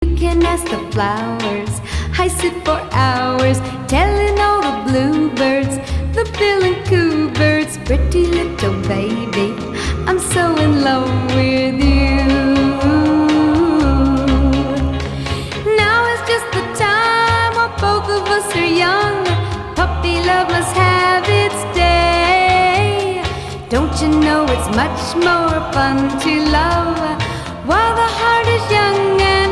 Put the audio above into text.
You can ask the flowers. I sit for hours telling all the bluebirds, the bill and coo birds, pretty little baby, I'm so in love with you. Now is just the time while both of us are young. Puppy love must have its day. Don't you know it's much more fun to love while the heart is young and